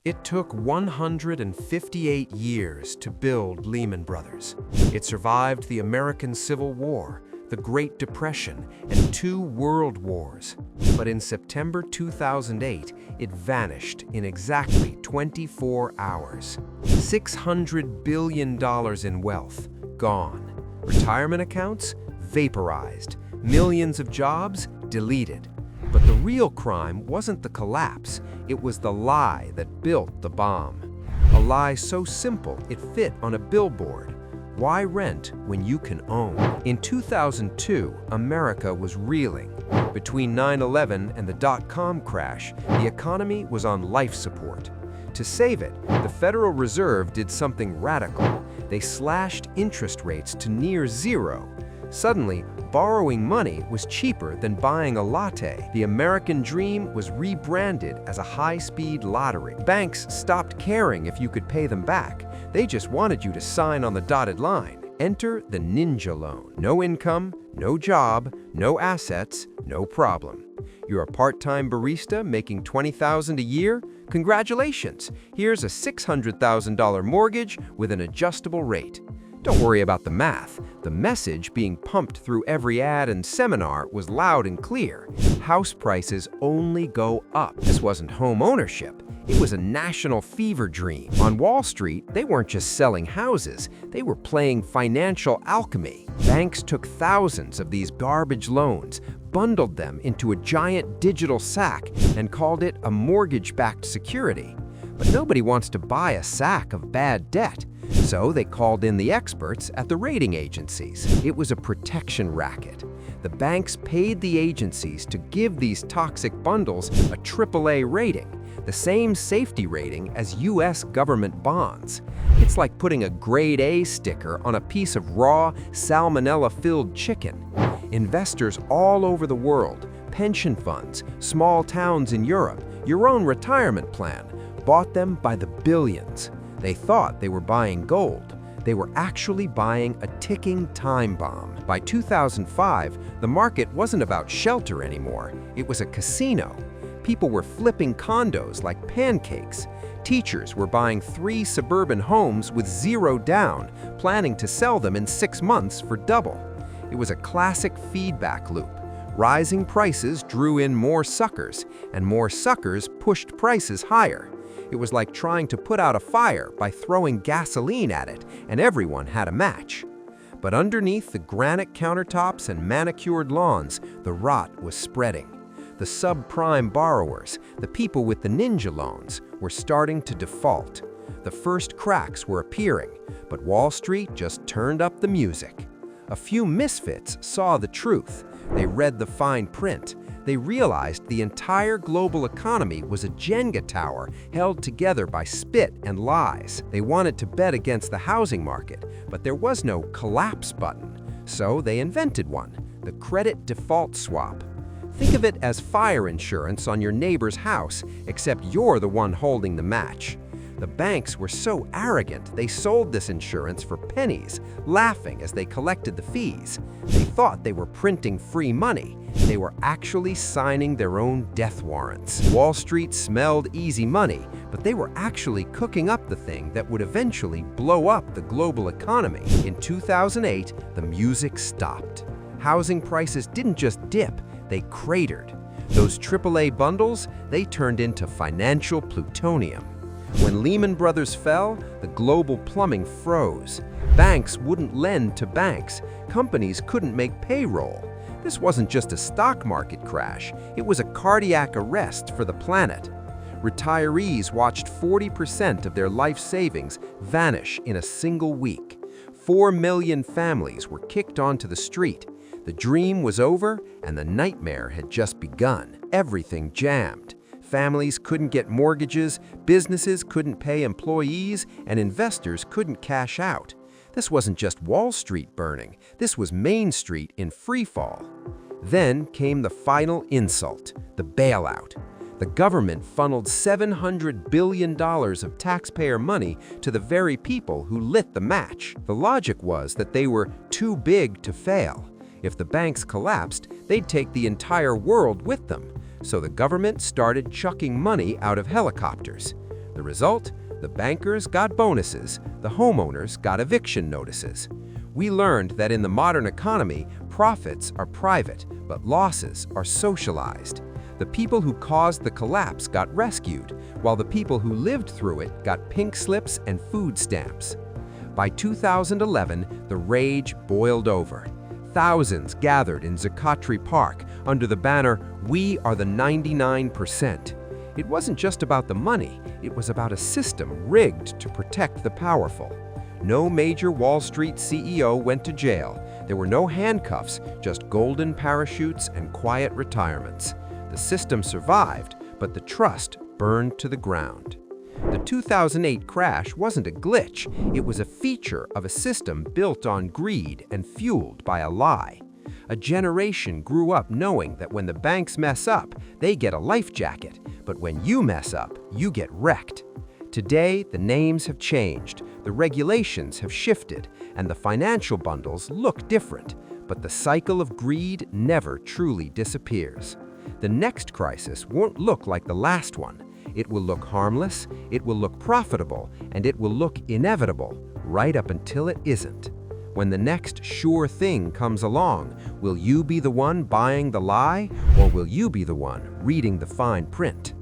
It took 158 years to build Lehman Brothers. It survived the American Civil War, the Great Depression, and 2 world wars. But in September 2008, it vanished in exactly 24 hours. $600 billion in wealth, gone. Retirement accounts, vaporized. Millions of jobs, deleted. But the real crime wasn't the collapse, it was the lie that built the bomb. A lie so simple it fit on a billboard. Why rent when you can own? In 2002, America was reeling. Between 9/11 and the dot-com crash, the economy was on life support. To save it, the Federal Reserve did something radical. They slashed interest rates to near zero. Suddenly, borrowing money was cheaper than buying a latte. The American dream was rebranded as a high-speed lottery. Banks stopped caring if you could pay them back. They just wanted you to sign on the dotted line. Enter the ninja loan. No income, no job, no assets, no problem. You're a part-time barista making $20,000 a year? Congratulations! Here's a $600,000 mortgage with an adjustable rate. Don't worry about the math. The message being pumped through every ad and seminar was loud and clear. House prices only go up. This wasn't home ownership. It was a national fever dream. On Wall Street, they weren't just selling houses. They were playing financial alchemy. Banks took thousands of these garbage loans, bundled them into a giant digital sack, and called it a mortgage-backed security. But nobody wants to buy a sack of bad debt. So they called in the experts at the rating agencies. It was a protection racket. The banks paid the agencies to give these toxic bundles a AAA rating, the same safety rating as US government bonds. It's like putting a grade A sticker on a piece of raw, salmonella-filled chicken. Investors all over the world, pension funds, small towns in Europe, your own retirement plan, bought them by the billions. They thought they were buying gold. They were actually buying a ticking time bomb. By 2005, the market wasn't about shelter anymore. It was a casino. People were flipping condos like pancakes. Teachers were buying 3 suburban homes with 0 down, planning to sell them in 6 months for double. It was a classic feedback loop. Rising prices drew in more suckers, and more suckers pushed prices higher. It was like trying to put out a fire by throwing gasoline at it, and everyone had a match. But underneath the granite countertops and manicured lawns, the rot was spreading. The subprime borrowers, the people with the ninja loans, were starting to default. The first cracks were appearing, but Wall Street just turned up the music. A few misfits saw the truth. They read the fine print. They realized the entire global economy was a Jenga tower held together by spit and lies. They wanted to bet against the housing market, but there was no collapse button. So they invented one, the credit default swap. Think of it as fire insurance on your neighbor's house, except you're the one holding the match. The banks were so arrogant, they sold this insurance for pennies, laughing as they collected the fees. They thought they were printing free money. They were actually signing their own death warrants. Wall Street smelled easy money, but they were actually cooking up the thing that would eventually blow up the global economy. In 2008, the music stopped. Housing prices didn't just dip, they cratered. Those AAA bundles, they turned into financial plutonium. When Lehman Brothers fell, the global plumbing froze. Banks wouldn't lend to banks. Companies couldn't make payroll. This wasn't just a stock market crash. It was a cardiac arrest for the planet. Retirees watched 40% of their life savings vanish in a single week. 4 million families were kicked onto the street. The dream was over, and the nightmare had just begun. Everything jammed. Families couldn't get mortgages, businesses couldn't pay employees, and investors couldn't cash out. This wasn't just Wall Street burning, this was Main Street in freefall. Then came the final insult, the bailout. The government funneled $700 billion of taxpayer money to the very people who lit the match. The logic was that they were too big to fail. If the banks collapsed, they'd take the entire world with them. So the government started chucking money out of helicopters. The result? The bankers got bonuses, the homeowners got eviction notices. We learned that in the modern economy, profits are private, but losses are socialized. The people who caused the collapse got rescued, while the people who lived through it got pink slips and food stamps. By 2011, the rage boiled over. Thousands gathered in Zuccotti Park under the banner, "We are the 99%. It wasn't just about the money, it was about a system rigged to protect the powerful. No major Wall Street CEO went to jail. There were no handcuffs, just golden parachutes and quiet retirements. The system survived, but the trust burned to the ground. The 2008 crash wasn't a glitch, it was a feature of a system built on greed and fueled by a lie. A generation grew up knowing that when the banks mess up, they get a life jacket, but when you mess up, you get wrecked. Today, the names have changed, the regulations have shifted, and the financial bundles look different, but the cycle of greed never truly disappears. The next crisis won't look like the last one. It will look harmless, it will look profitable, and it will look inevitable, right up until it isn't. When the next sure thing comes along, will you be the one buying the lie, or will you be the one reading the fine print?